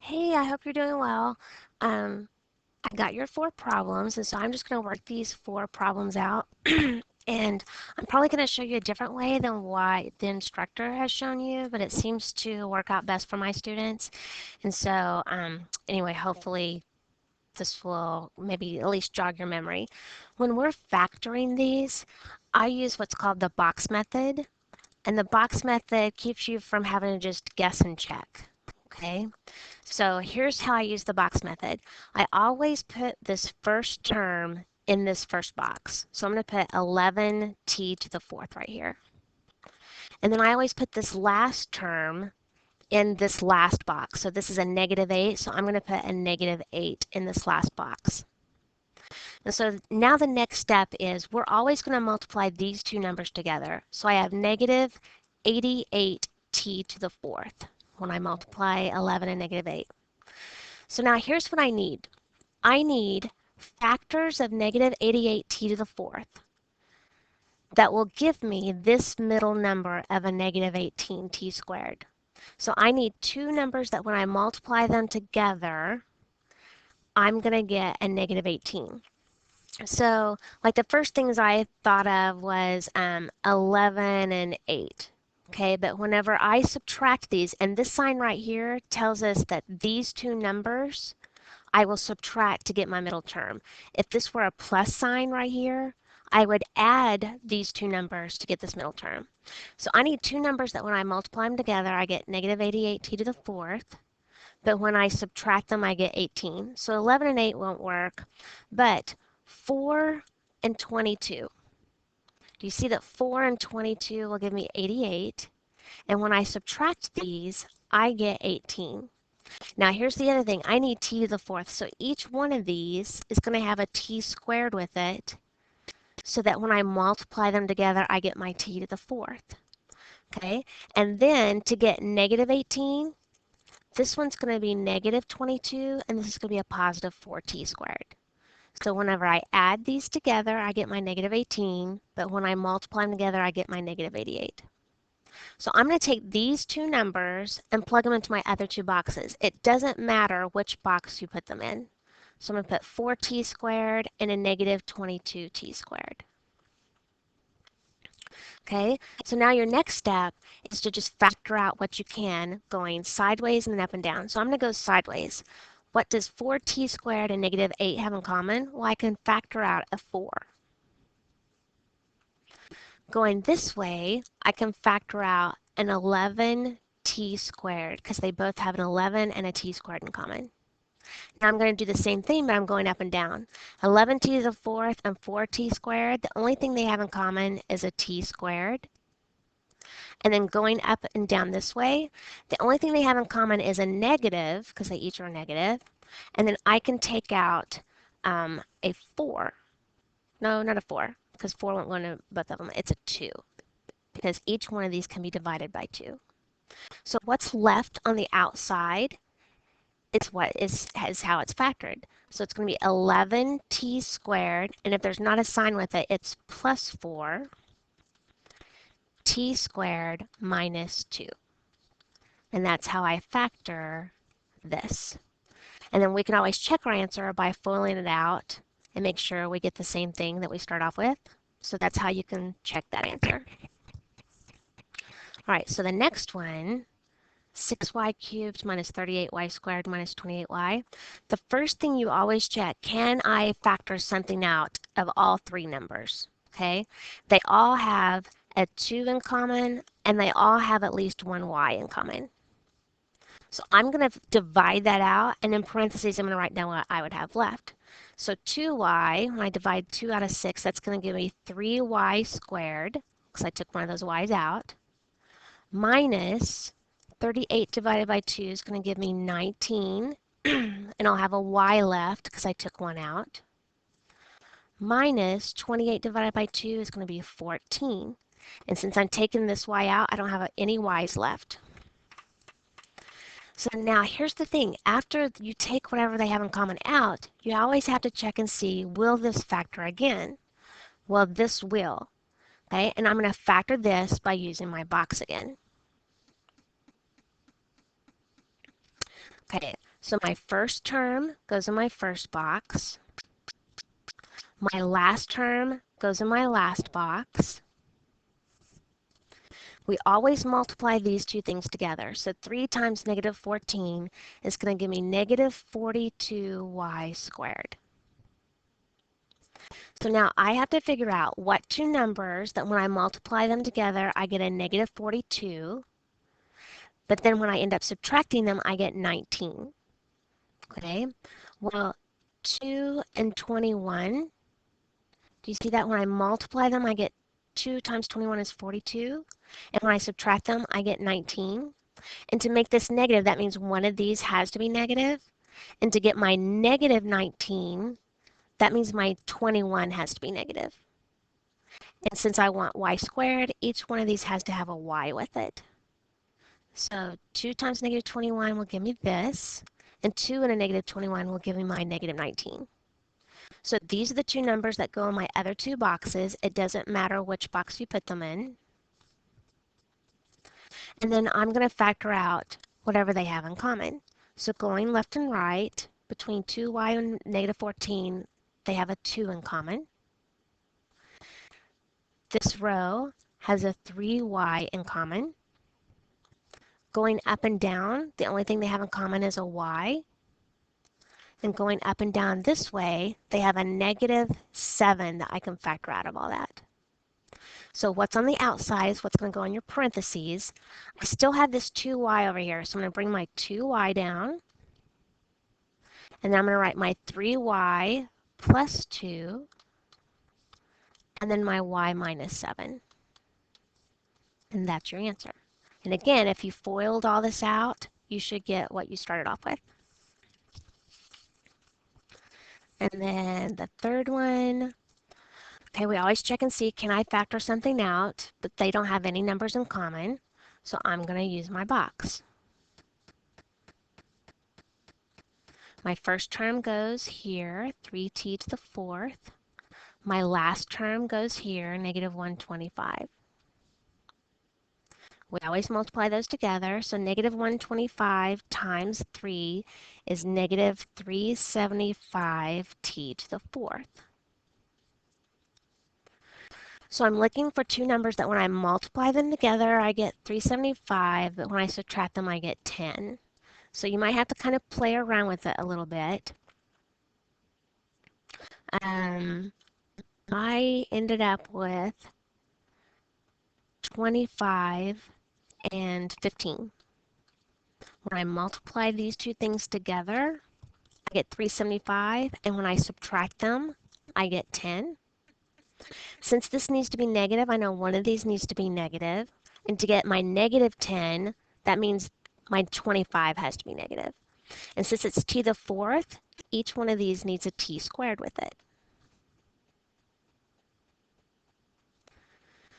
Hey, I hope you're doing well. Um, I got your four problems, and so I'm just going to work these four problems out. And I'm probably going to show you a different way than what the instructor has shown you, but it seems to work out best for my students. And so, anyway, hopefully this will maybe at least jog your memory. When we're factoring these, I use what's called the box method, and the box method keeps you from having to just guess and check. Okay? So here's how I use the box method. I always put this first term in this first box. So I'm going to put 11t to the fourth right here. And then I always put this last term in this last box. So this is a negative 8, so I'm going to put a negative 8 in this last box. And so now the next step is we're always going to multiply these two numbers together. So I have negative 88t to the fourth when I multiply 11 and negative 8. So now here's what I need. I need factors of negative 88t to the fourth that will give me this middle number of a negative 18t squared. So I need two numbers that when I multiply them together, I'm going to get a negative 18. So like the first things I thought of was 11 and 8. Okay, but whenever I subtract these, and this sign right here tells us that these two numbers I will subtract to get my middle term. If this were a plus sign right here, I would add these two numbers to get this middle term. So I need two numbers that when I multiply them together, I get negative 88t to the fourth, but when I subtract them, I get 18. So 11 and 8 won't work, but 4 and 22. Do you see that 4 and 22 will give me 88? And when I subtract these, I get 18. Now here's the other thing. I need t to the fourth. So each one of these is going to have a t squared with it so that when I multiply them together, I get my t to the fourth. Okay? And then to get negative 18, this one's going to be negative 22, and this is going to be a positive 4t squared. So whenever I add these together, I get my negative 18, but when I multiply them together, I get my negative 88. So I'm going to take these two numbers and plug them into my other two boxes. It doesn't matter which box you put them in. So I'm going to put 4t squared and a negative 22t squared. Okay, so now your next step is to just factor out what you can going sideways and then up and down. So I'm going to go sideways. What does 4t squared and negative 8 have in common? Well, I can factor out a 4. Going this way, I can factor out an 11t squared because they both have an 11 and a t squared in common. Now I'm going to do the same thing, but I'm going up and down. 11t to the fourth and 4t squared, the only thing they have in common is a t squared. And then going up and down this way, the only thing they have in common is a negative because they each are negative. And then I can take out a 4. No, not a 4 because 4 won't go into both of them. It's a 2 because each one of these can be divided by 2. So what's left on the outside is what is how it's factored. So it's going to be 11t squared, and if there's not a sign with it, it's plus 4 t squared minus 2. And that's how I factor this. And then we can always check our answer by foiling it out and make sure we get the same thing that we start off with. So that's how you can check that answer. All right, so the next one, 6y cubed minus 38y squared minus 28y. The first thing you always check, can I factor something out of all three numbers? Okay, they all have a 2 in common, and they all have at least one y in common. So I'm going to divide that out, and in parentheses, I'm going to write down what I would have left. So 2y, when I divide 2 out of 6, that's going to give me 3y squared, because I took one of those y's out, minus 38 divided by 2 is going to give me 19, and I'll have a y left because I took one out, minus 28 divided by 2 is going to be 14. And since I'm taking this y out, I don't have any y's left. So now here's the thing. After you take whatever they have in common out, you always have to check and see, will this factor again? Well, this will. Okay, and I'm going to factor this by using my box again. Okay, So my first term goes in my first box. My last term goes in my last box. We always multiply these two things together. So 3 times negative 14 is going to give me negative 42y squared. So now I have to figure out what two numbers that when I multiply them together, I get a negative 42, but then when I end up subtracting them, I get 19. Okay, well, 2 and 21, do you see that when I multiply them, I get 2 times 21 is 42, and when I subtract them, I get 19. And to make this negative, that means one of these has to be negative, and to get my negative 19, that means my 21 has to be negative. And since I want y squared, each one of these has to have a y with it. So 2 times negative 21 will give me this, and 2 and a negative 21 will give me my negative 19. So these are the two numbers that go in my other two boxes. It doesn't matter which box you put them in. And then I'm going to factor out whatever they have in common. So going left and right, between 2y and negative 14, they have a 2 in common. This row has a 3y in common. Going up and down, the only thing they have in common is a y. And going up and down this way, they have a negative 7 that I can factor out of all that. So what's on the outside is what's going to go in your parentheses. I still have this 2y over here, so I'm going to bring my 2y down. And then I'm going to write my 3y plus 2, and then my y minus 7. And that's your answer. And again, if you FOILed all this out, you should get what you started off with. And then the third one, okay, we always check and see, can I factor something out, but they don't have any numbers in common, so I'm going to use my box. My first term goes here, 3t to the fourth. My last term goes here, negative 125. We always multiply those together, so negative 125 times 3 is negative 375t to the fourth. So I'm looking for two numbers that when I multiply them together, I get 375, but when I subtract them, I get 10. So you might have to kind of play around with it a little bit. I ended up with 25 and 15. When I multiply these two things together, I get 375, and when I subtract them, I get 10. Since this needs to be negative, I know one of these needs to be negative, and to get my negative 10, that means my 25 has to be negative. And since it's t to the fourth, each one of these needs a t squared with it.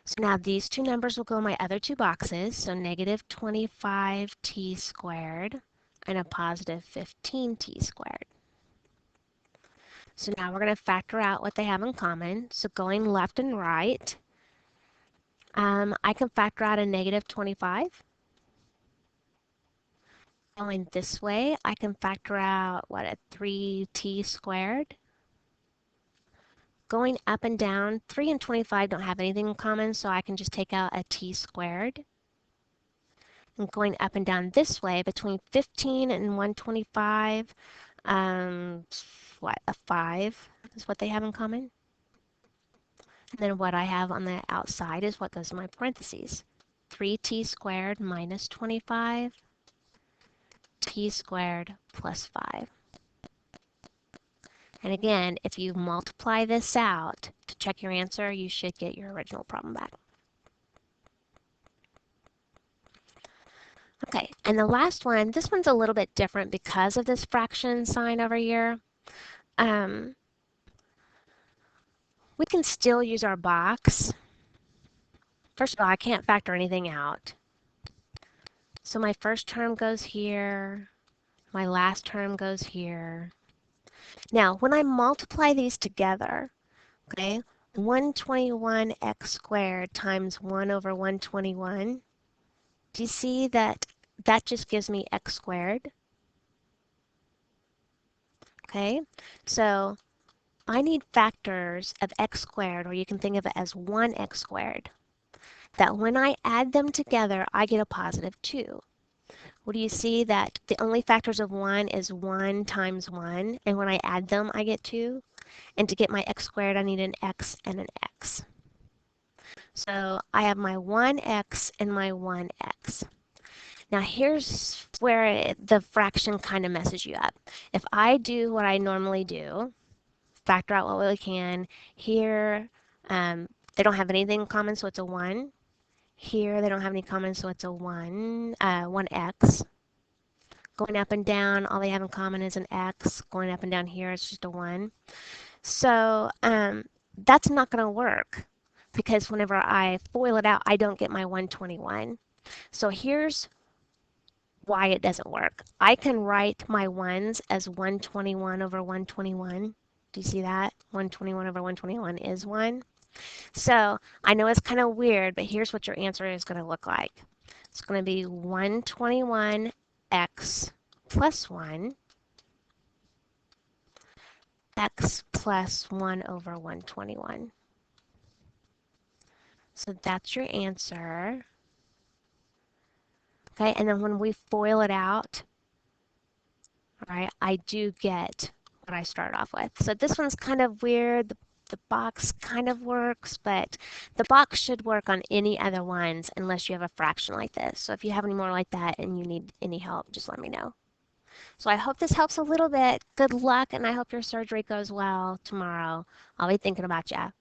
So now these two numbers will go in my other two boxes, so negative 25t squared and a positive 15t squared. So now we're going to factor out what they have in common. So going left and right, I can factor out a negative 25. Going this way, I can factor out, what, a 3t squared. Going up and down, 3 and 25 don't have anything in common, so I can just take out a t squared. And going up and down this way, between 15 and 125, what, a 5 is what they have in common. And then what I have on the outside is what goes in my parentheses. 3t squared minus 25, t squared plus 5. And again, if you multiply this out to check your answer, you should get your original problem back. Okay, and the last one, this one's a little bit different because of this fraction sign over here. We can still use our box. First of all, I can't factor anything out. So my first term goes here, my last term goes here. Now, when I multiply these together, okay, 121x squared times 1 over 121, do you see that that just gives me x squared? Okay, so I need factors of x squared, or you can think of it as 1x squared, that when I add them together, I get a positive 2. Well, do you see that the only factors of 1 is 1 times 1, and when I add them, I get 2? And to get my x squared, I need an x and an x. So I have my 1x and my 1x. Now here's where the fraction kind of messes you up. If I do what I normally do, factor out what we can, here they don't have anything in common, so it's a 1. Here they don't have any common, so it's a 1x. Going up and down, all they have in common is an x. Going up and down here, it's just a 1. So that's not going to work because whenever I FOIL it out, I don't get my 121. So here's why it doesn't work. I can write my ones as 121 over 121. Do you see that? 121 over 121 is 1. So I know it's kind of weird, but here's what your answer is going to look like. It's going to be 121x plus 1, x plus 1 over 121. So that's your answer. Okay, and then when we FOIL it out, right, I do get what I start off with. So this one's kind of weird. The box kind of works, but the box should work on any other ones unless you have a fraction like this. So if you have any more like that and you need any help, just let me know. So I hope this helps a little bit. Good luck, and I hope your surgery goes well tomorrow. I'll be thinking about you.